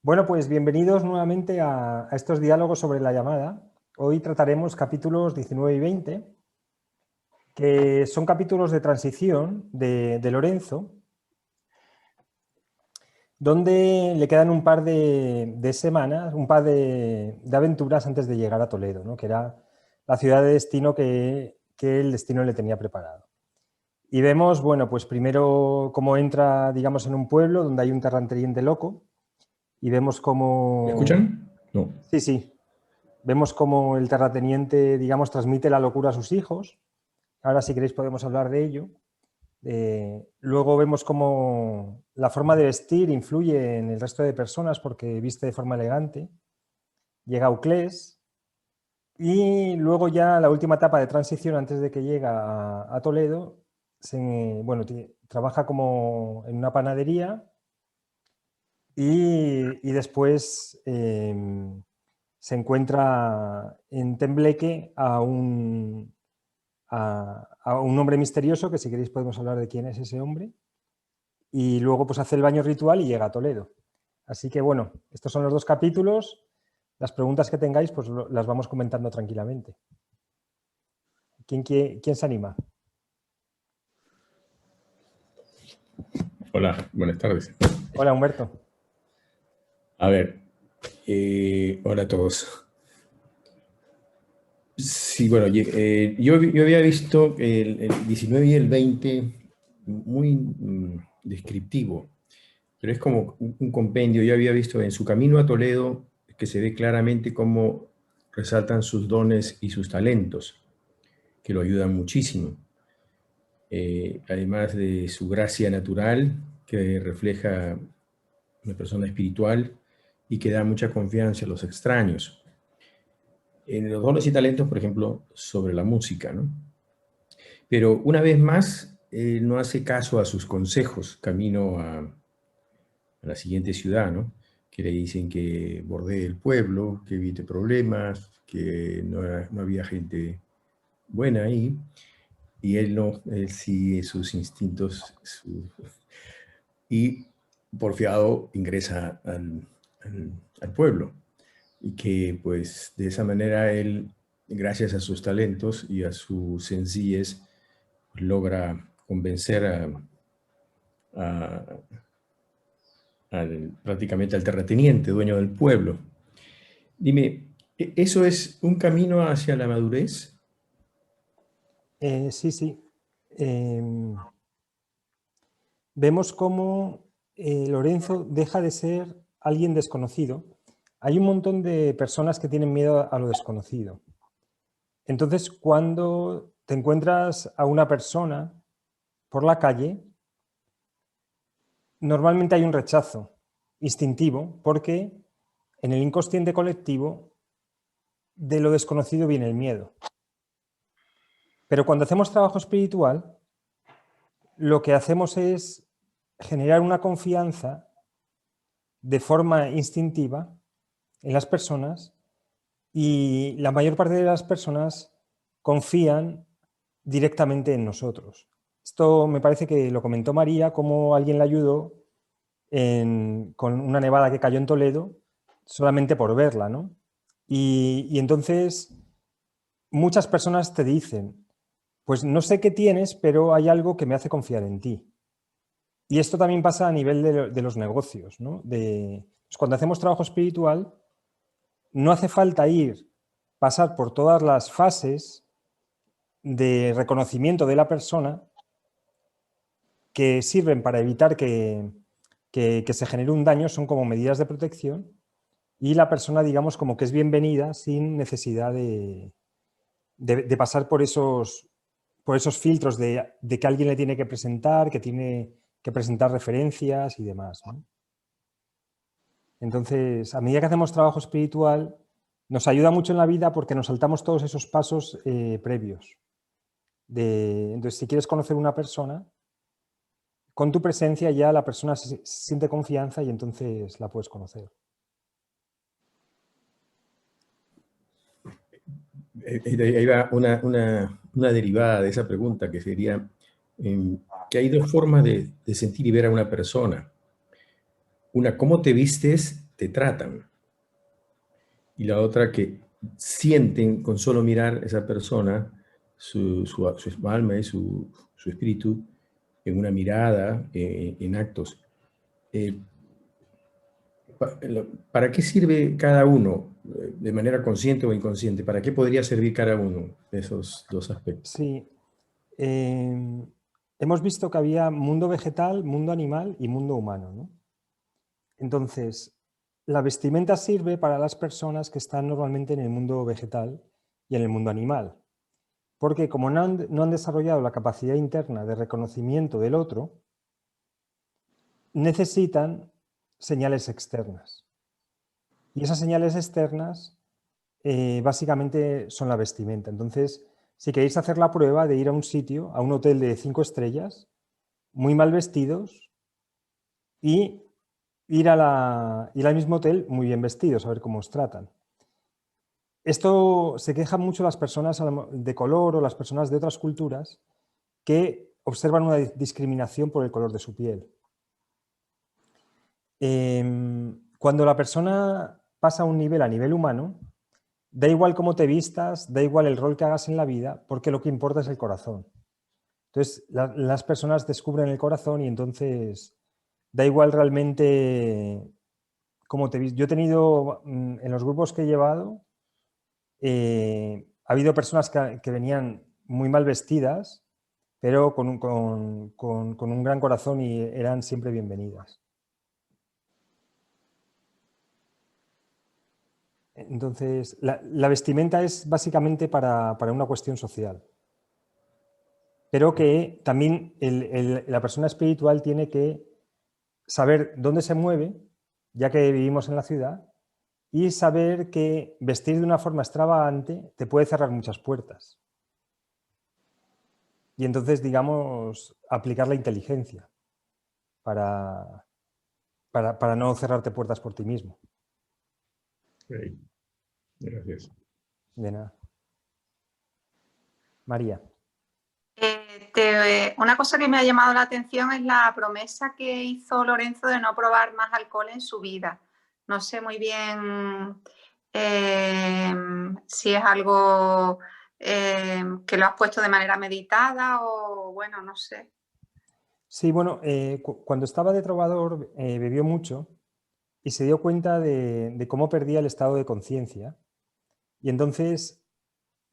Bueno, pues bienvenidos nuevamente a estos diálogos sobre la llamada. Hoy trataremos capítulos 19 y 20, que son capítulos de transición de Lorenzo, donde le quedan un par de semanas, un par de aventuras antes de llegar a Toledo, ¿no? Que era la ciudad de destino que el destino le tenía preparado. Y vemos, bueno, pues primero cómo entra, digamos, en un pueblo donde hay un terrateniente loco, y vemos ¿Me cómo... escuchan? No. Sí, sí. Vemos cómo el terrateniente, digamos, transmite la locura a sus hijos. Ahora, si queréis, podemos hablar de ello. Luego vemos cómo la forma de vestir influye en el resto de personas porque viste de forma elegante. Llega Euclés. Y luego ya la última etapa de transición antes de que llega a Toledo, bueno, trabaja como en una panadería y después se encuentra en Tembleque a un hombre misterioso, que si queréis podemos hablar de quién es ese hombre, y luego pues hace el baño ritual y llega a Toledo. Así que bueno, estos son los dos capítulos. Las preguntas que tengáis pues las vamos comentando tranquilamente. ¿Quién se anima? Hola, buenas tardes. Hola, Humberto. A ver, hola a todos. Sí, bueno, yo había visto el 19 y el 20 muy descriptivo, pero es como un compendio. Yo había visto en su camino a Toledo que se ve claramente cómo resaltan sus dones y sus talentos, que lo ayudan muchísimo. Además de su gracia natural, que refleja una persona espiritual y que da mucha confianza a los extraños. En los dones y talentos, por ejemplo, sobre la música, ¿no? Pero una vez más, no hace caso a sus consejos camino a la siguiente ciudad, ¿no? Que le dicen que bordee el pueblo, que evite problemas, que no había gente buena ahí, y él no, él sigue sus instintos, y porfiado ingresa al pueblo. Y que pues de esa manera él, gracias a sus talentos y a su sencillez, logra convencer a- prácticamente al terrateniente, dueño del pueblo. Dime, ¿eso es un camino hacia la madurez? Sí, sí. Vemos cómo Lorenzo deja de ser alguien desconocido. Hay un montón de personas que tienen miedo a lo desconocido. Entonces, cuando te encuentras a una persona por la calle, normalmente hay un rechazo instintivo porque en el inconsciente colectivo de lo desconocido viene el miedo. Pero cuando hacemos trabajo espiritual, lo que hacemos es generar una confianza de forma instintiva en las personas y la mayor parte de las personas confían directamente en nosotros. Esto me parece que lo comentó María, cómo alguien la ayudó con una nevada que cayó en Toledo solamente por verla, ¿no? Y entonces muchas personas te dicen, pues no sé qué tienes, pero hay algo que me hace confiar en ti. Y esto también pasa a nivel de los negocios, ¿no? Pues cuando hacemos trabajo espiritual, no hace falta pasar por todas las fases de reconocimiento de la persona que sirven para evitar que se genere un daño, son como medidas de protección, y la persona, digamos, como que es bienvenida sin necesidad de pasar por esos filtros de que alguien le tiene que presentar, que tiene que presentar referencias y demás, ¿no? Entonces, a medida que hacemos trabajo espiritual, nos ayuda mucho en la vida porque nos saltamos todos esos pasos previos. Entonces, si quieres conocer una persona, con tu presencia ya la persona se siente confianza y entonces la puedes conocer. Ahí va una derivada de esa pregunta que sería que hay dos formas de sentir y ver a una persona. Una, cómo te vistes te tratan. Y la otra que sienten con solo mirar a esa persona su alma y su espíritu en una mirada, en actos. ¿Para qué sirve cada uno, de manera consciente o inconsciente? ¿Para qué podría servir cada uno de esos dos aspectos? Sí. Hemos visto que había mundo vegetal, mundo animal y mundo humano, ¿no? Entonces, la vestimenta sirve para las personas que están normalmente en el mundo vegetal y en el mundo animal, porque como no han desarrollado la capacidad interna de reconocimiento del otro, necesitan señales externas. Y esas señales externas básicamente son la vestimenta. Entonces, si queréis hacer la prueba de ir a un sitio, a un hotel de 5 estrellas, muy mal vestidos, y ir al mismo hotel muy bien vestidos, a ver cómo os tratan. Esto se quejan mucho las personas de color o las personas de otras culturas que observan una discriminación por el color de su piel. Cuando la persona pasa a un nivel, a nivel humano, da igual cómo te vistas, da igual el rol que hagas en la vida, porque lo que importa es el corazón. Entonces, las personas descubren el corazón y entonces da igual realmente cómo te vistas. Yo he tenido, en los grupos que he llevado, ha habido personas que venían muy mal vestidas, pero con un gran corazón y eran siempre bienvenidas. Entonces, la vestimenta es básicamente para una cuestión social, pero que también la persona espiritual tiene que saber dónde se mueve, ya que vivimos en la ciudad, y saber que vestir de una forma extravagante te puede cerrar muchas puertas. Y entonces, digamos, aplicar la inteligencia para no cerrarte puertas por ti mismo. Okay. Gracias. De nada. María. Una cosa que me ha llamado la atención es la promesa que hizo Lorenzo de no probar más alcohol en su vida. No sé muy bien si es algo que lo has puesto de manera meditada o bueno, no sé. Sí, bueno, cuando estaba de trovador bebió mucho y se dio cuenta de cómo perdía el estado de conciencia. Y entonces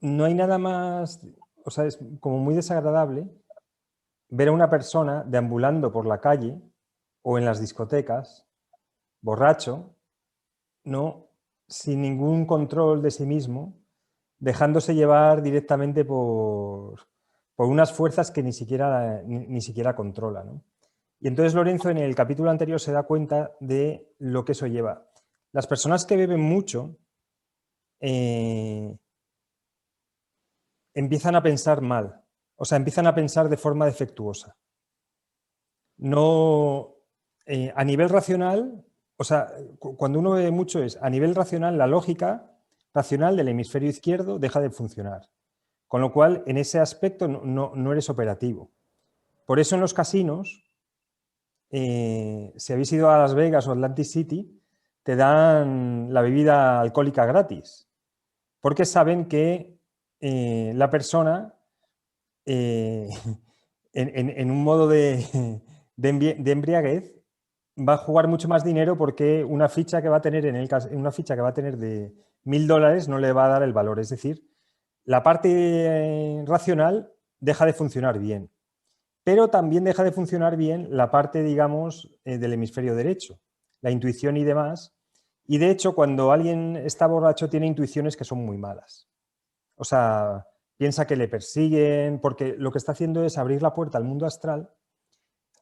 no hay nada más, o sea, es como muy desagradable ver a una persona deambulando por la calle o en las discotecas, borracho, ¿no? Sin ningún control de sí mismo, dejándose llevar directamente por unas fuerzas que ni siquiera controla, ¿no? Y entonces Lorenzo en el capítulo anterior se da cuenta de lo que eso lleva. Las personas que beben mucho empiezan a pensar mal, o sea, empiezan a pensar de forma defectuosa. No, a nivel racional, o sea, cuando uno bebe mucho es, a nivel racional, la lógica racional del hemisferio izquierdo deja de funcionar. Con lo cual, en ese aspecto no eres operativo. Por eso en los casinos, si habéis ido a Las Vegas o Atlantic City, te dan la bebida alcohólica gratis, porque saben que la persona, en un modo de embriaguez, va a jugar mucho más dinero porque una ficha que va a tener una ficha que va a tener de $1000 no le va a dar el valor. Es decir, la parte racional deja de funcionar bien, pero también deja de funcionar bien la parte, digamos, del hemisferio derecho, la intuición y demás. Y de hecho, cuando alguien está borracho, tiene intuiciones que son muy malas. O sea, piensa que le persiguen, porque lo que está haciendo es abrir la puerta al mundo astral,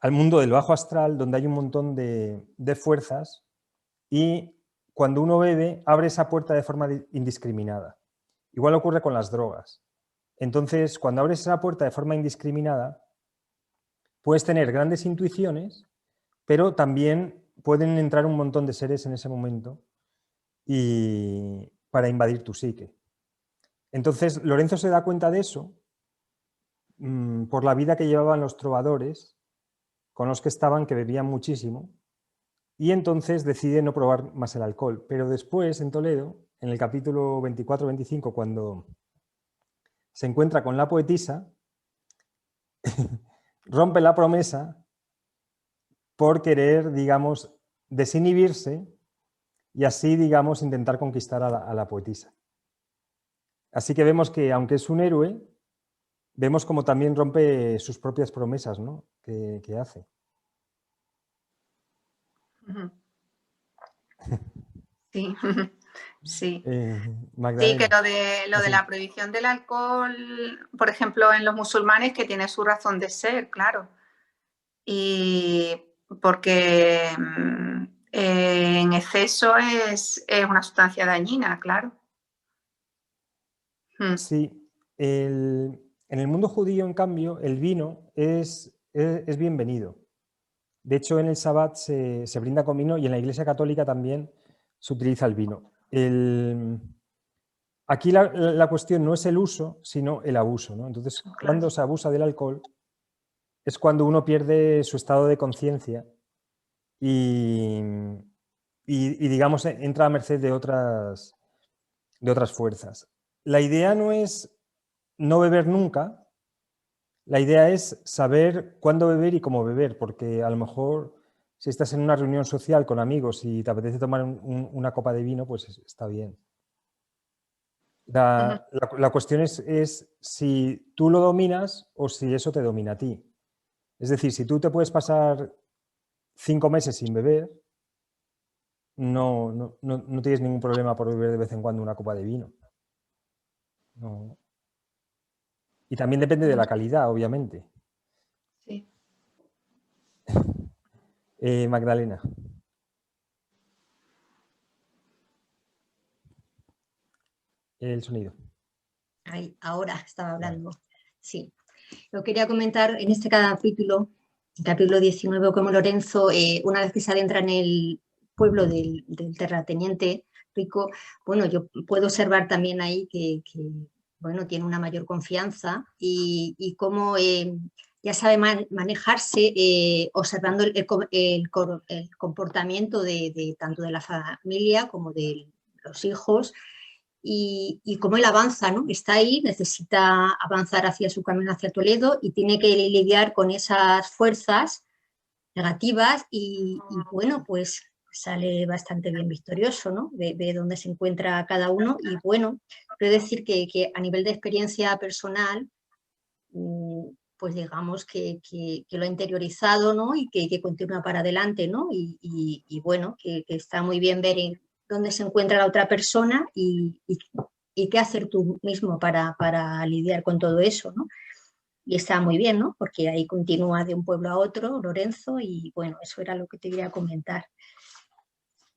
al mundo del bajo astral, donde hay un montón de fuerzas, y cuando uno bebe, abre esa puerta de forma indiscriminada. Igual ocurre con las drogas. Entonces, cuando abres esa puerta de forma indiscriminada, puedes tener grandes intuiciones, pero también pueden entrar un montón de seres en ese momento y para invadir tu psique. Entonces, Lorenzo se da cuenta de eso por la vida que llevaban los trovadores, con los que estaban, que bebían muchísimo, y entonces decide no probar más el alcohol. Pero después, en Toledo, en el capítulo 24-25, cuando se encuentra con la poetisa, rompe la promesa por querer, digamos, desinhibirse y así, digamos, intentar conquistar a la poetisa. Así que vemos que, aunque es un héroe, vemos como también rompe sus propias promesas, ¿no? que hace. Sí, sí. Magdalena. Sí, que lo de la prohibición del alcohol, por ejemplo, en los musulmanes, que tiene su razón de ser, claro. Y porque en exceso es una sustancia dañina, claro. Sí, en el mundo judío, en cambio, el vino es bienvenido. De hecho, en el Sabbat se brinda con vino y en la Iglesia Católica también se utiliza el vino. Aquí la cuestión no es el uso, sino el abuso, ¿no? Entonces, Claro. cuando se abusa del alcohol es cuando uno pierde su estado de conciencia y, digamos, entra a merced de otras fuerzas. La idea no es no beber nunca, la idea es saber cuándo beber y cómo beber, porque a lo mejor si estás en una reunión social con amigos y te apetece tomar una copa de vino, pues está bien. La cuestión es si tú lo dominas o si eso te domina a ti. Es decir, si tú te puedes pasar 5 meses sin beber, no tienes ningún problema por beber de vez en cuando una copa de vino. No. Y también depende de la calidad, obviamente. Sí. Magdalena. El sonido. Ahí, ahora estaba hablando. Sí. Yo quería comentar en este capítulo 19, como Lorenzo, una vez que se adentra en el pueblo del terrateniente rico, bueno, yo puedo observar también ahí que bueno, tiene una mayor confianza y cómo ya sabe manejarse observando el comportamiento de tanto de la familia como de los hijos y cómo él avanza, ¿no? Está ahí, necesita avanzar hacia su camino hacia Toledo y tiene que lidiar con esas fuerzas negativas y bueno, pues sale bastante bien victorioso, ¿no? Ve dónde se encuentra cada uno y bueno, quiero decir que a nivel de experiencia personal, pues digamos que lo ha interiorizado, ¿no? Y que continúa para adelante, ¿no? Y bueno, que está muy bien ver dónde se encuentra la otra persona y qué hacer tú mismo para lidiar con todo eso, ¿no? Y está muy bien, ¿no? Porque ahí continúa de un pueblo a otro, Lorenzo, y bueno, eso era lo que te quería comentar.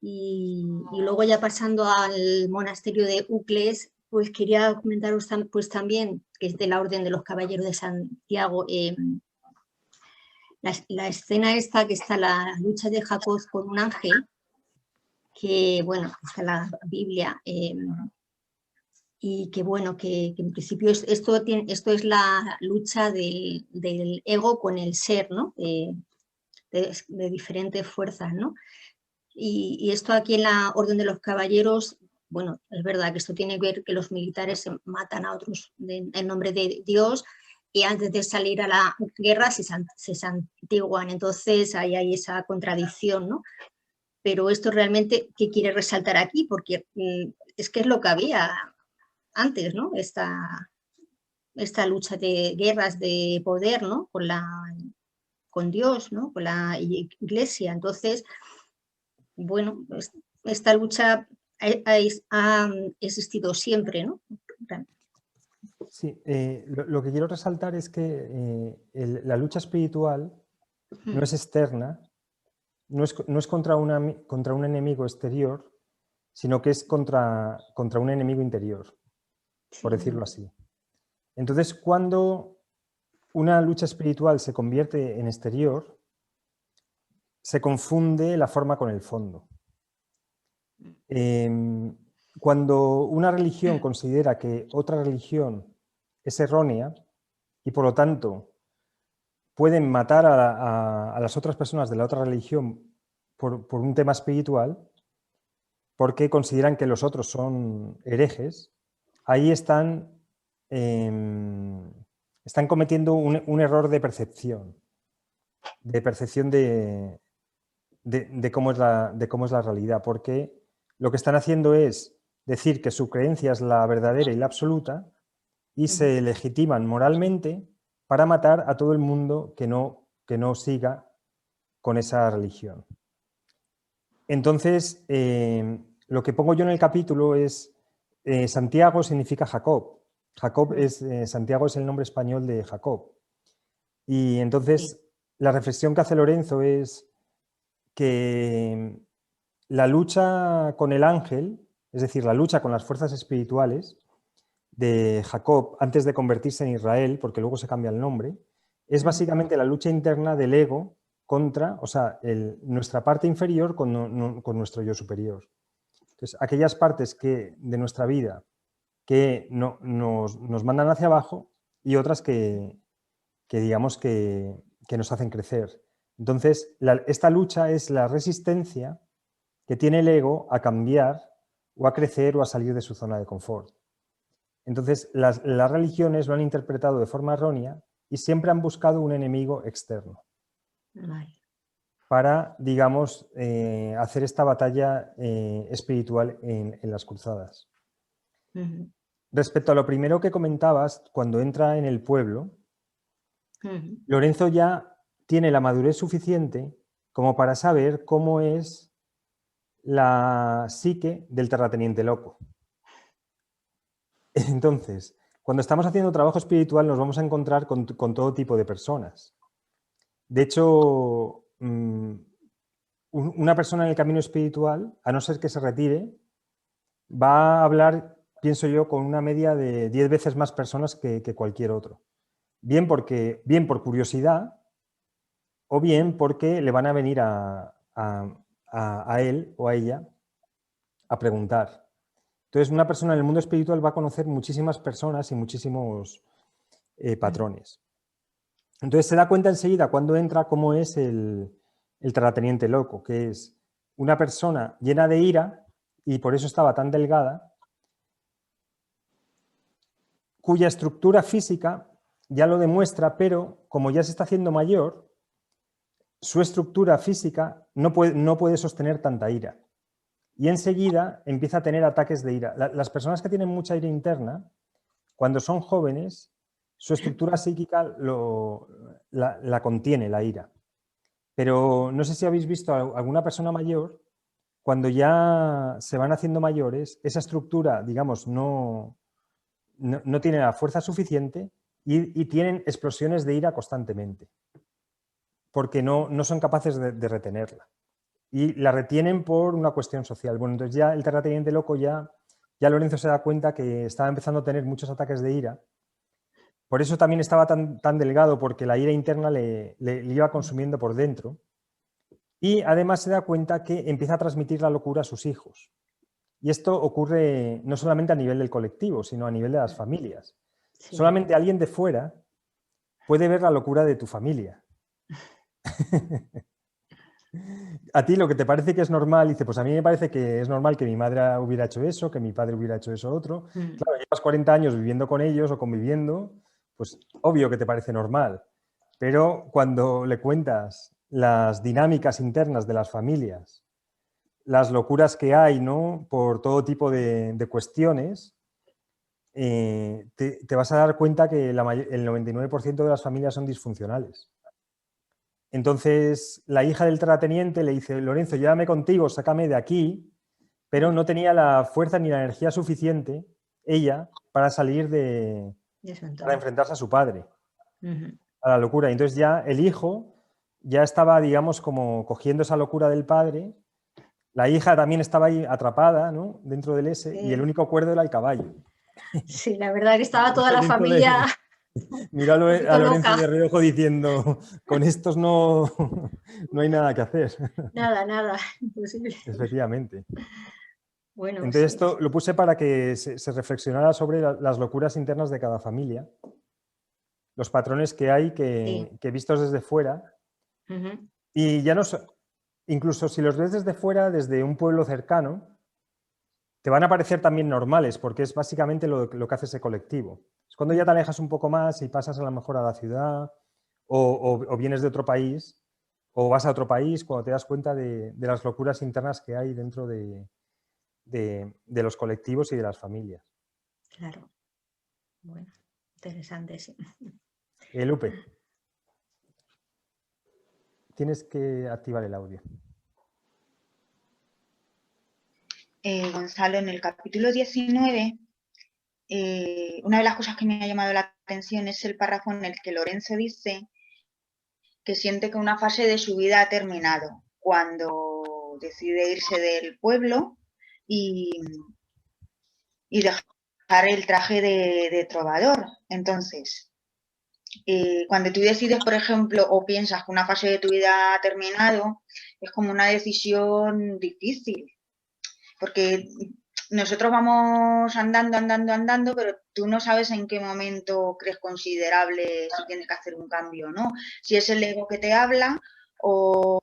Y luego ya pasando al monasterio de Ucles, pues quería comentaros pues también, que es de la Orden de los Caballeros de Santiago, la escena esta que está la lucha de Jacob con un ángel, que bueno, está en la Biblia, y que bueno, que en principio esto es la lucha del ego con el ser, ¿no? De diferentes fuerzas, ¿no? Y esto aquí en la Orden de los Caballeros, bueno, es verdad que esto tiene que ver que los militares matan a otros en nombre de Dios y antes de salir a la guerra se santiguan, entonces ahí hay esa contradicción, ¿no? Pero esto realmente, ¿qué quiere resaltar aquí? Porque es que es lo que había antes, ¿no? Esta lucha de guerras de poder, ¿no? Con Dios, ¿no? Con la Iglesia. Entonces, bueno, esta lucha ha existido siempre, ¿no? Sí, lo que quiero resaltar es que la lucha espiritual no es externa, no es contra un enemigo exterior, sino que es contra un enemigo interior, por decirlo así. Entonces, cuando una lucha espiritual se convierte en exterior, se confunde la forma con el fondo. Cuando una religión considera que otra religión es errónea y por lo tanto pueden matar a las otras personas de la otra religión por un tema espiritual, porque consideran que los otros son herejes, ahí están cometiendo un error de percepción de cómo es la realidad, porque lo que están haciendo es decir que su creencia es la verdadera y la absoluta y se legitiman moralmente para matar a todo el mundo que no siga con esa religión. Entonces, lo que pongo yo en el capítulo es Santiago significa Jacob. Santiago es el nombre español de Jacob. Y entonces la reflexión que hace Lorenzo es que la lucha con el ángel, es decir, la lucha con las fuerzas espirituales de Jacob antes de convertirse en Israel, porque luego se cambia el nombre, es básicamente la lucha interna del ego contra, o sea, nuestra parte inferior con nuestro yo superior. Entonces, aquellas partes de nuestra vida que nos mandan hacia abajo y otras que digamos que nos hacen crecer. Entonces, esta lucha es la resistencia que tiene el ego a cambiar o a crecer o a salir de su zona de confort. Entonces, las religiones lo han interpretado de forma errónea y siempre han buscado un enemigo externo para, digamos, hacer esta batalla espiritual en las cruzadas. Respecto a lo primero que comentabas, cuando entra en el pueblo, Lorenzo ya tiene la madurez suficiente como para saber cómo es la psique del terrateniente loco. Entonces, cuando estamos haciendo trabajo espiritual nos vamos a encontrar con todo tipo de personas. De hecho, una persona en el camino espiritual, a no ser que se retire, va a hablar, pienso yo, con una media de 10 veces más personas que cualquier otro. Bien por curiosidad o bien porque le van a venir a él o a ella a preguntar. Entonces, una persona en el mundo espiritual va a conocer muchísimas personas y muchísimos patrones. Entonces, se da cuenta enseguida cuando entra cómo es el terrateniente loco, que es una persona llena de ira, y por eso estaba tan delgada, cuya estructura física ya lo demuestra, pero como ya se está haciendo mayor, su estructura física no puede sostener tanta ira. Y enseguida empieza a tener ataques de ira. Las personas que tienen mucha ira interna, cuando son jóvenes, su estructura psíquica la contiene, la ira. Pero no sé si habéis visto a alguna persona mayor, cuando ya se van haciendo mayores, esa estructura, digamos, no tiene la fuerza suficiente y tienen explosiones de ira constantemente, porque no son capaces de retenerla. Y la retienen por una cuestión social. Bueno, entonces ya el terrateniente loco, ya Lorenzo se da cuenta que estaba empezando a tener muchos ataques de ira. Por eso también estaba tan delgado, porque la ira interna le iba consumiendo por dentro. Y además se da cuenta que empieza a transmitir la locura a sus hijos. Y esto ocurre no solamente a nivel del colectivo, sino a nivel de las familias. Sí. Solamente alguien de fuera puede ver la locura de tu familia. A ti lo que te parece que es normal, dice, pues a mí me parece que es normal que mi madre hubiera hecho eso, que mi padre hubiera hecho eso otro. Claro, llevas 40 años viviendo con ellos o conviviendo, pues obvio que te parece normal. Pero cuando le cuentas las dinámicas internas de las familias, las locuras que hay, ¿no?, por todo tipo de cuestiones, te vas a dar cuenta que el 99% de las familias son disfuncionales. Entonces, la hija del terrateniente le dice, Lorenzo, llévame contigo, sácame de aquí, pero no tenía la fuerza ni la energía suficiente, ella, para salir para enfrentarse a su padre, a la locura. Entonces ya el hijo ya estaba, digamos, como cogiendo esa locura del padre, la hija también estaba ahí atrapada, ¿no?, dentro del y el único cuerdo era el caballo. Sí, la verdad que estaba toda la familia... Míralo a Lorenzo de reojo diciendo, con estos no hay nada que hacer. Nada, imposible. Efectivamente. Bueno, entonces sí. esto lo puse para que se reflexionara sobre las locuras internas de cada familia, los patrones que hay que vistos desde fuera, y incluso si los ves desde fuera, desde un pueblo cercano, te van a parecer también normales, porque es básicamente lo que hace ese colectivo. Es cuando ya te alejas un poco más y pasas a lo mejor a la ciudad o vienes de otro país o vas a otro país, cuando te das cuenta de las locuras internas que hay dentro de los colectivos y de las familias. Claro. Bueno, interesante, sí. Lupe, tienes que activar el audio. Gonzalo, en el capítulo 19, una de las cosas que me ha llamado la atención es el párrafo en el que Lorenzo dice que siente que una fase de su vida ha terminado cuando decide irse del pueblo y dejar el traje de trovador. Entonces, cuando tú decides, por ejemplo, o piensas que una fase de tu vida ha terminado, es como una decisión difícil, porque nosotros vamos andando, pero tú no sabes en qué momento crees considerable si tienes que hacer un cambio o no. Si es el ego que te habla o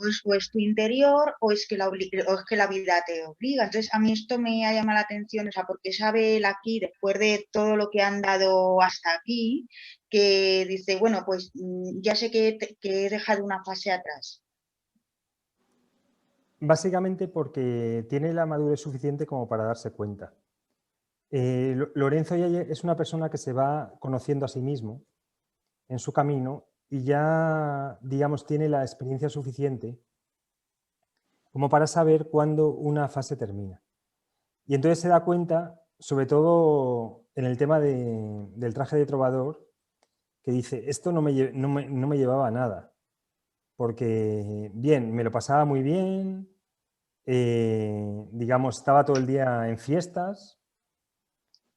es tu interior o es que la vida te obliga. Entonces, a mí esto me ha llamado la atención, o sea, porque sabe él aquí, después de todo lo que han dado hasta aquí, que dice, bueno, pues ya sé que he dejado una fase atrás. Básicamente porque tiene la madurez suficiente como para darse cuenta. Lorenzo ya es una persona que se va conociendo a sí mismo en su camino y ya, digamos, tiene la experiencia suficiente como para saber cuándo una fase termina. Y entonces se da cuenta, sobre todo en el tema del traje de trovador, que dice, esto no me llevaba a nada, porque bien, me lo pasaba muy bien, digamos, estaba todo el día en fiestas,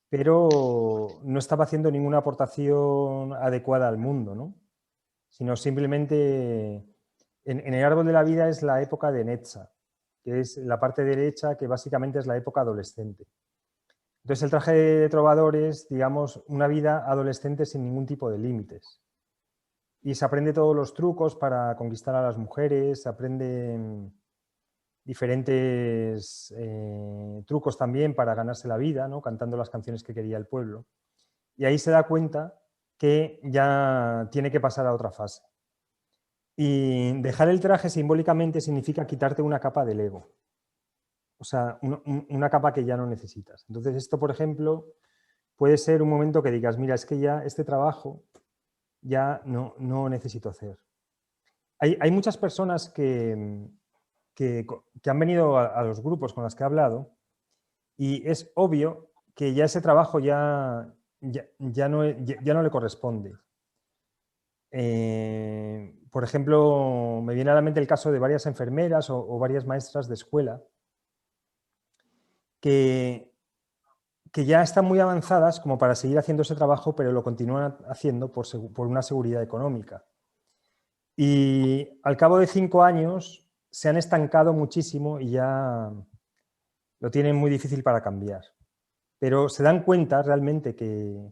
pero no estaba haciendo ninguna aportación adecuada al mundo, ¿no? Sino simplemente en el árbol de la vida es la época de Netza, que es la parte derecha, que básicamente es la época adolescente. Entonces el traje de trovador es, digamos, una vida adolescente sin ningún tipo de límites. Y se aprende todos los trucos para conquistar a las mujeres, se aprende diferentes trucos también para ganarse la vida, ¿no? Cantando las canciones que quería el pueblo. Y ahí se da cuenta que ya tiene que pasar a otra fase. Y dejar el traje simbólicamente significa quitarte una capa del ego. O sea, una capa que ya no necesitas. Entonces esto, por ejemplo, puede ser un momento que digas, mira, es que ya este trabajo ya no necesito hacer. Hay muchas personas que han venido a los grupos con los que he hablado y es obvio que ya ese trabajo ya no le corresponde. Por ejemplo, me viene a la mente el caso de varias enfermeras o varias maestras de escuela que ya están muy avanzadas como para seguir haciendo ese trabajo, pero lo continúan haciendo por una seguridad económica. Y al cabo de 5 años se han estancado muchísimo y ya lo tienen muy difícil para cambiar. Pero se dan cuenta realmente que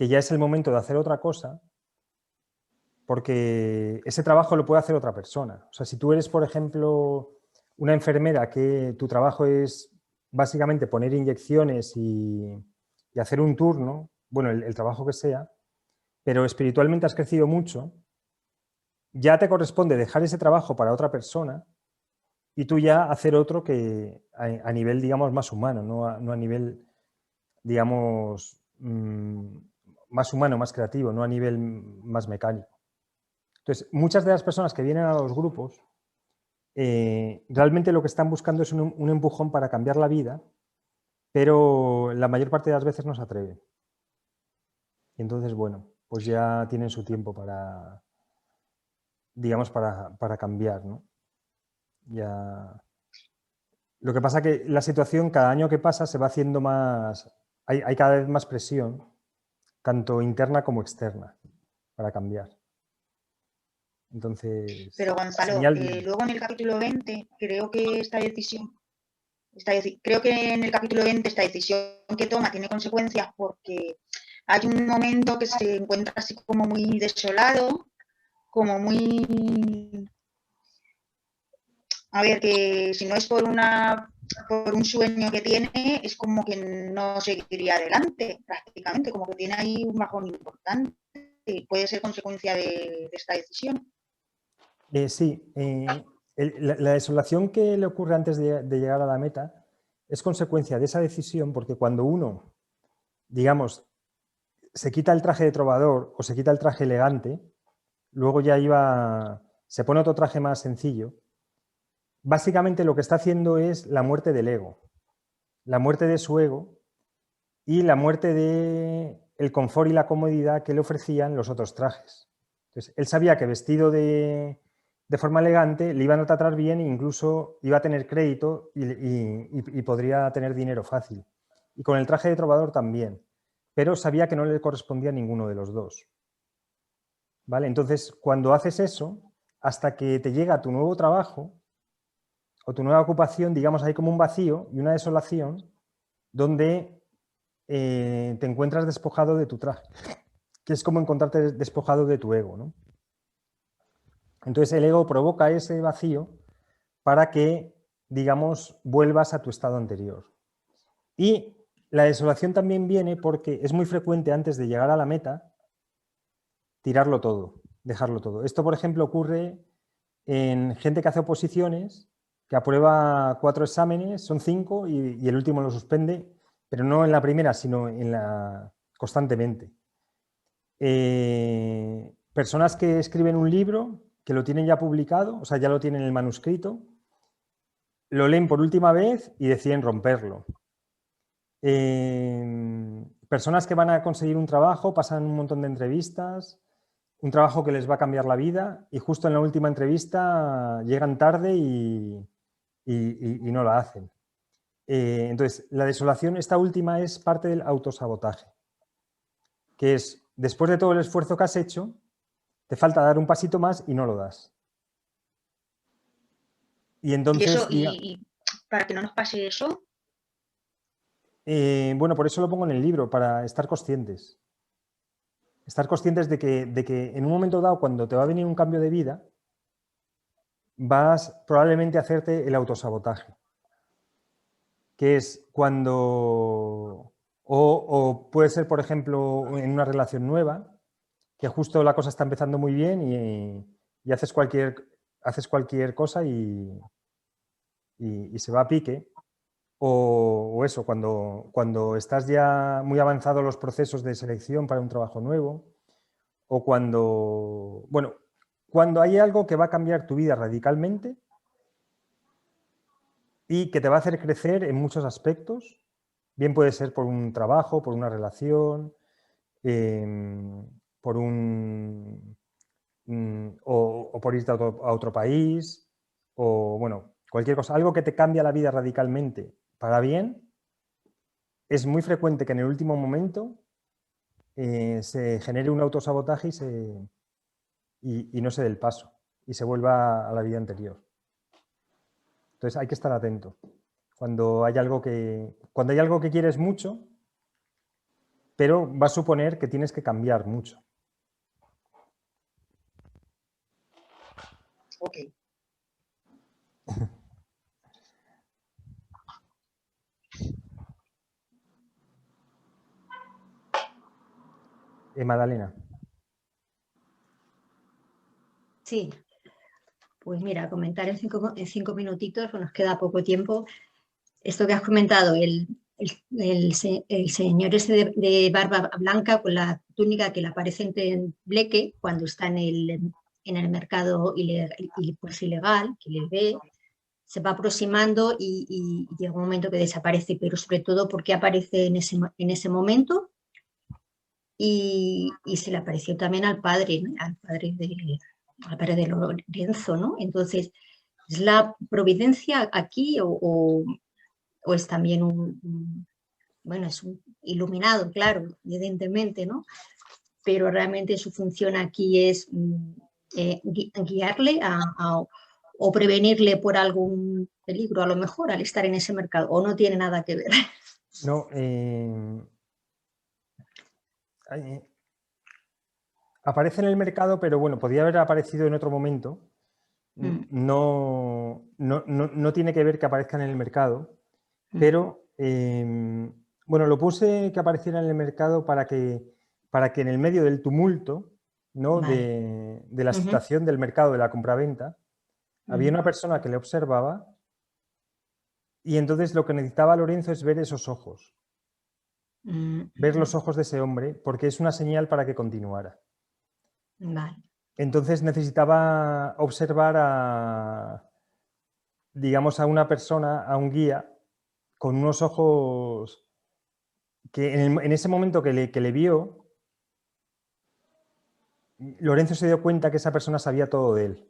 ya es el momento de hacer otra cosa, porque ese trabajo lo puede hacer otra persona. O sea, si tú eres, por ejemplo, una enfermera que tu trabajo es básicamente poner inyecciones y hacer un turno, bueno, el trabajo que sea, pero espiritualmente has crecido mucho, ya te corresponde dejar ese trabajo para otra persona y tú ya hacer otro que a nivel, digamos, más humano, no a nivel, digamos, más humano, más creativo, no a nivel más mecánico. Entonces, muchas de las personas que vienen a los grupos realmente lo que están buscando es un empujón para cambiar la vida, pero la mayor parte de las veces no se atreven. Y entonces, bueno, pues ya tienen su tiempo para, digamos, para cambiar, ¿no? Ya. Lo que pasa es que la situación cada año que pasa se va haciendo más, hay cada vez más presión, tanto interna como externa, para cambiar. Entonces, pero Gonzalo, luego en el capítulo 20, creo que esta decisión que toma tiene consecuencias porque hay un momento que se encuentra así como muy desolado, como muy a ver, que si no es por un sueño que tiene, es como que no seguiría adelante, prácticamente, como que tiene ahí un bajón importante. Puede ser consecuencia de esta decisión. Sí, la desolación que le ocurre antes de llegar a la meta es consecuencia de esa decisión, porque cuando uno, digamos, se quita el traje de trovador o se quita el traje elegante, luego se pone otro traje más sencillo, básicamente lo que está haciendo es la muerte del ego, la muerte de su ego y la muerte del confort y la comodidad que le ofrecían los otros trajes. Entonces, él sabía que vestido de forma elegante le iban a tratar bien e incluso iba a tener crédito y podría tener dinero fácil. Y con el traje de trovador también, pero sabía que no le correspondía a ninguno de los dos. ¿Vale? Entonces, cuando haces eso, hasta que te llega tu nuevo trabajo o tu nueva ocupación, digamos, hay como un vacío y una desolación donde te encuentras despojado de tu traje, que es como encontrarte despojado de tu ego, ¿no? Entonces el ego provoca ese vacío para que, digamos, vuelvas a tu estado anterior. Y la desolación también viene porque es muy frecuente antes de llegar a la meta tirarlo todo, dejarlo todo. Esto, por ejemplo, ocurre en gente que hace oposiciones, que aprueba 4 exámenes, son 5 y el último lo suspende, pero no en la primera, sino constantemente. Personas que escriben un libro, que lo tienen ya publicado, o sea, ya lo tienen en el manuscrito, lo leen por última vez y deciden romperlo. Personas que van a conseguir un trabajo, pasan un montón de entrevistas, un trabajo que les va a cambiar la vida y justo en la última entrevista llegan tarde y no la hacen. Entonces, la desolación, esta última, es parte del autosabotaje, que es, después de todo el esfuerzo que has hecho, te falta dar un pasito más y no lo das. Y entonces... Y para que no nos pase eso... bueno, por eso lo pongo en el libro, para estar conscientes. Estar conscientes de que en un momento dado, cuando te va a venir un cambio de vida, vas probablemente a hacerte el autosabotaje. Que es cuando... O puede ser, por ejemplo, en una relación nueva, que justo la cosa está empezando muy bien y haces cualquier cosa y se va a pique. O eso, cuando estás ya muy avanzado en los procesos de selección para un trabajo nuevo, o cuando hay algo que va a cambiar tu vida radicalmente y que te va a hacer crecer en muchos aspectos, bien puede ser por un trabajo, por una relación, por o por irte a otro país, o bueno, cualquier cosa, algo que te cambia la vida radicalmente para bien. Es muy frecuente que en el último momento se genere un autosabotaje y no se dé el paso y se vuelva a la vida anterior. Entonces hay que estar atento. Cuando hay algo que quieres mucho, pero va a suponer que tienes que cambiar mucho. Ok. Magdalena. Sí, pues mira, comentar en cinco minutitos, pues nos queda poco tiempo. Esto que has comentado, el señor ese de barba blanca con la túnica que le aparece en Bleque cuando está en el mercado pues ilegal, que le ve, se va aproximando y llega un momento que desaparece, pero sobre todo porque aparece en ese momento y se le apareció también al padre, ¿no? al padre de Lorenzo, ¿no? Entonces, ¿es la providencia aquí o es también bueno, es un iluminado, claro, evidentemente, ¿no? Pero realmente su función aquí es guiarle o prevenirle por algún peligro, a lo mejor, al estar en ese mercado, o no tiene nada que ver. No, aparece en el mercado, pero bueno, podría haber aparecido en otro momento. no tiene que ver que aparezcan en el mercado, pero bueno, lo puse que apareciera en el mercado para que en el medio del tumulto, ¿no? Vale. de la situación del mercado de la compraventa, había una persona que le observaba y entonces lo que necesitaba Lorenzo es ver esos ojos, ver los ojos de ese hombre, porque es una señal para que continuara. Vale. Entonces necesitaba observar digamos, a una persona, a un guía, con unos ojos que en ese momento que le vio, Lorenzo se dio cuenta que esa persona sabía todo de él.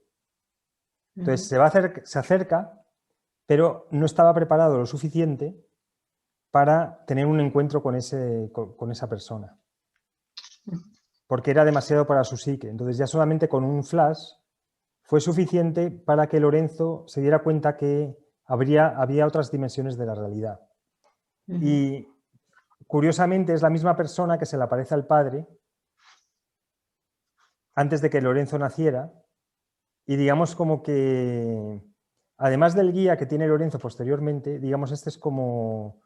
Entonces se acerca, pero no estaba preparado lo suficiente para tener un encuentro con esa persona, porque era demasiado para su psique. Entonces ya solamente con un flash fue suficiente para que Lorenzo se diera cuenta que había otras dimensiones de la realidad. Y curiosamente es la misma persona que se le aparece al padre antes de que Lorenzo naciera, y digamos como que, además del guía que tiene Lorenzo posteriormente, digamos este es como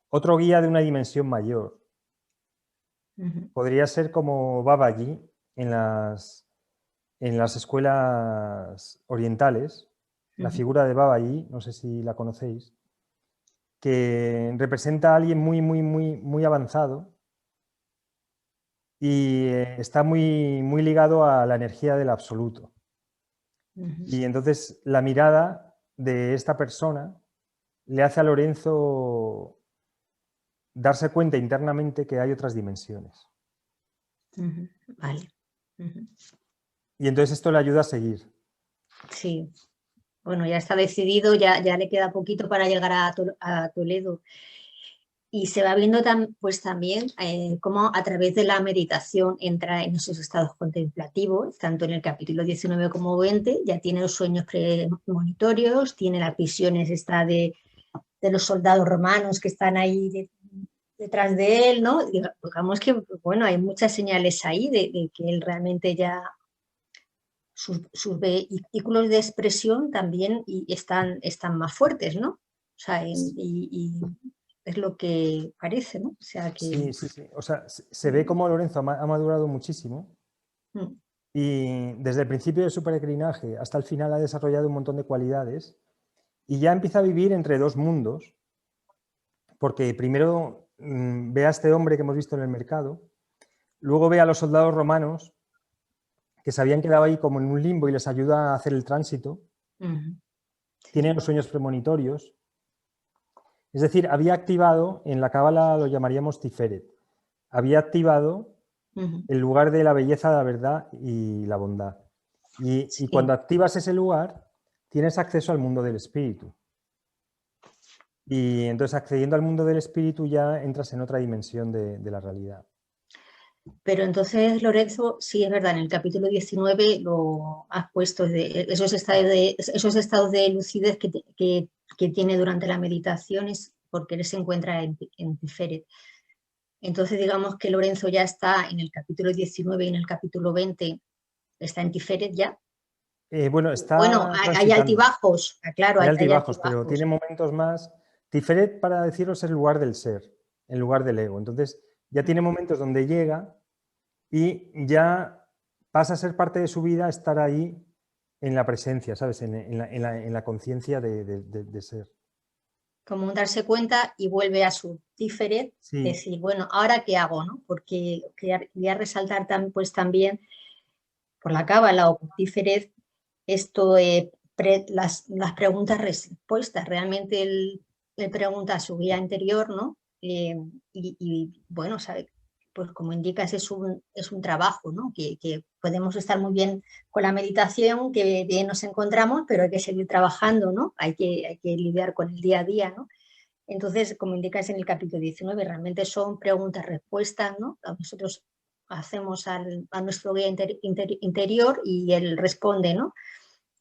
otro guía de una dimensión mayor. Podría ser como Babaji en las escuelas orientales, la figura de Babaji, no sé si la conocéis, que representa a alguien muy, muy, muy, muy avanzado y está muy, muy ligado a la energía del absoluto. Y entonces la mirada de esta persona le hace a Lorenzo darse cuenta internamente que hay otras dimensiones. Vale. Y entonces esto le ayuda a seguir. Sí. Bueno, ya está decidido, ya le queda poquito para llegar a Toledo. Y se va viendo pues también cómo a través de la meditación entra en esos estados contemplativos, tanto en el capítulo 19 como 20, ya tiene los sueños premonitorios, tiene las visiones de los soldados romanos que están ahí detrás de él, ¿no? Digamos que, bueno, hay muchas señales ahí de que él realmente ya sus vehículos de expresión también están más fuertes, ¿no? O sea, y es lo que parece, ¿no? O sea, que... Sí. O sea, se ve como Lorenzo ha madurado muchísimo y desde el principio de su peregrinaje hasta el final ha desarrollado un montón de cualidades y ya empieza a vivir entre dos mundos, porque primero ve a este hombre que hemos visto en el mercado, luego ve a los soldados romanos que se habían quedado ahí como en un limbo y les ayuda a hacer el tránsito. Tiene los sueños premonitorios. Es decir, había activado, en la cábala lo llamaríamos Tiferet, había activado el lugar de la belleza, la verdad y la bondad. Y cuando activas ese lugar, tienes acceso al mundo del espíritu. Y entonces, accediendo al mundo del espíritu, ya entras en otra dimensión de la realidad. Pero entonces, Lorenzo, sí es verdad, en el capítulo 19 lo has puesto, esos estados de lucidez que tiene durante la meditación es porque él se encuentra en Tiferet. Entonces, digamos que Lorenzo ya está en el capítulo 19 y en el capítulo 20, está en Tiferet ya. Bueno, hay altibajos, claro, hay altibajos, pero tiene momentos más. Tiferet, para deciros, es el lugar del ser, el lugar del ego. Entonces, ya tiene momentos donde llega y ya pasa a ser parte de su vida estar ahí en la presencia, ¿sabes? En la conciencia de ser. Como un darse cuenta y vuelve a su Tiferet, decir, bueno, ¿ahora qué hago? ¿No? Porque quería resaltar pues, también por la cábala o por Tiferet esto, las preguntas-respuestas. Realmente él pregunta a su guía interior, ¿no? Y bueno, sabe, pues como indicas, es un trabajo, ¿no? Que podemos estar muy bien con la meditación, que bien nos encontramos, pero hay que seguir trabajando, ¿no? Hay que lidiar con el día a día, ¿no? Entonces, como indicas en el capítulo 19, realmente son preguntas-respuestas, ¿no? Nosotros hacemos a nuestro guía interior y él responde, ¿no?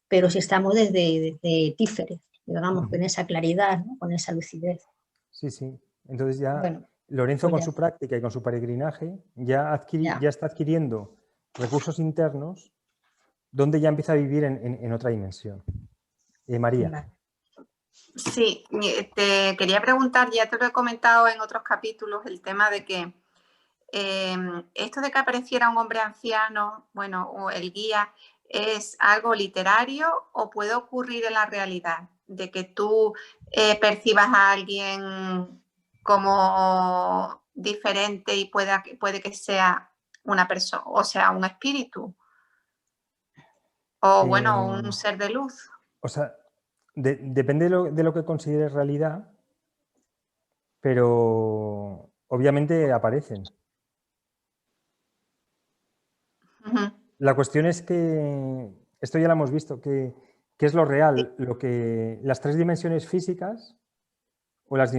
Pero si estamos desde Tiferet, digamos, con esa claridad, ¿no? Con esa lucidez. Sí. Entonces ya Lorenzo con su práctica y con su peregrinaje ya está adquiriendo recursos internos donde ya empieza a vivir en otra dimensión. María. Vale. Sí, te quería preguntar, ya te lo he comentado en otros capítulos, el tema de que esto de que apareciera un hombre anciano, bueno, o el guía, ¿es algo literario o puede ocurrir en la realidad? De que tú percibas a alguien como diferente y puede que sea una persona, o sea, un espíritu, o bueno, un ser de luz. O sea, depende de lo que consideres realidad, pero obviamente aparecen. Ujú. La cuestión es que, esto ya lo hemos visto, que es lo real, las 3 dimensiones físicas o las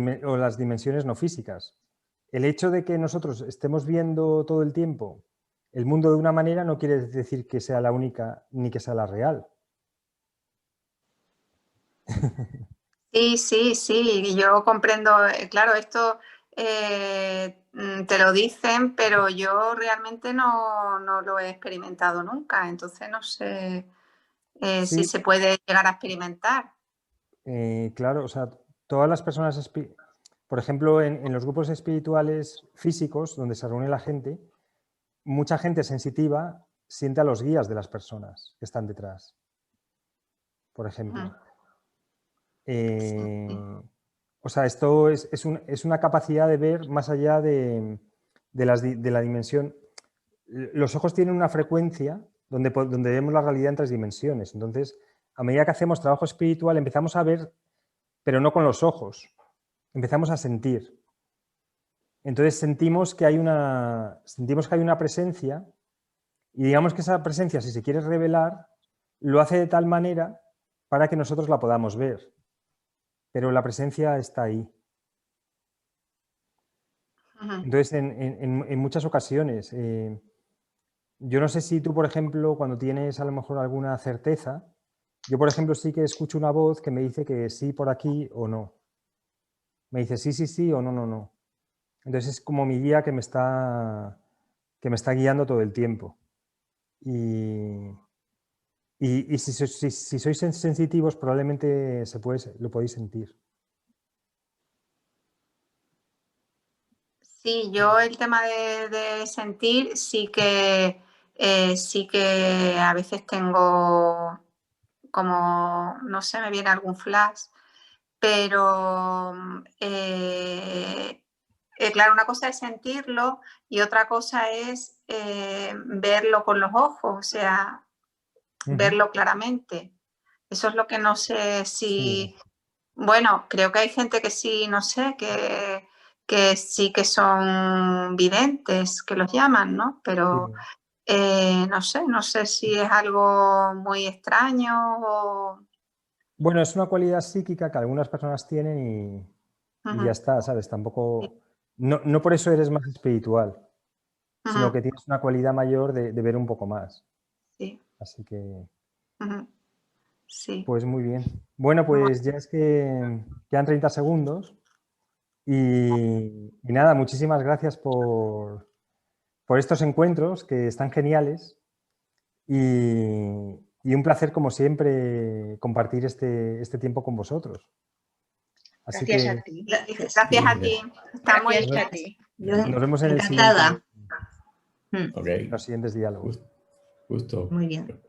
dimensiones no físicas. El hecho de que nosotros estemos viendo todo el tiempo el mundo de una manera no quiere decir que sea la única ni que sea la real. Sí, yo comprendo, claro, esto te lo dicen, pero yo realmente no lo he experimentado nunca, entonces no sé si Sí, se puede llegar a experimentar. claro, o sea, todas las personas, por ejemplo, en los grupos espirituales físicos donde se reúne la gente, mucha gente sensitiva siente a los guías de las personas que están detrás, por ejemplo. O sea, esto es una capacidad de ver más allá de la dimensión. Los ojos tienen una frecuencia donde vemos la realidad en 3 dimensiones. Entonces, a medida que hacemos trabajo espiritual, empezamos a ver, pero no con los ojos, empezamos a sentir. Entonces sentimos que hay una presencia y digamos que esa presencia, si se quiere revelar, lo hace de tal manera para que nosotros la podamos ver. Pero la presencia está ahí. Entonces, en muchas ocasiones, yo no sé si tú, por ejemplo, cuando tienes a lo mejor alguna certeza, yo, por ejemplo, sí que escucho una voz que me dice que sí por aquí o no. Me dice sí o no. Entonces es como mi guía que me está guiando todo el tiempo. Y si sois sensitivos, probablemente lo podéis sentir. Sí, yo el tema de sentir sí que a veces tengo como, no sé, me viene algún flash, pero claro, una cosa es sentirlo y otra cosa es verlo con los ojos, o sea, verlo claramente. Eso es lo que no sé si... Sí. Bueno, creo que hay gente que sí, no sé, que sí que son videntes, que los llaman, ¿no? Pero no sé si es algo muy extraño o... Bueno, es una cualidad psíquica que algunas personas tienen y ya está, ¿sabes? Tampoco... No por eso eres más espiritual, sino que tienes una cualidad mayor de ver un poco más. Sí. Así que... Sí. Pues muy bien. Bueno, pues ya es que quedan 30 segundos y nada, muchísimas gracias por estos encuentros que están geniales y un placer, como siempre, compartir este tiempo con vosotros. Así Gracias que a ti. Gracias a ti. Está muy Gracias bien. a ti. nos vemos en Encantada. en los siguientes diálogos. Justo. Muy bien.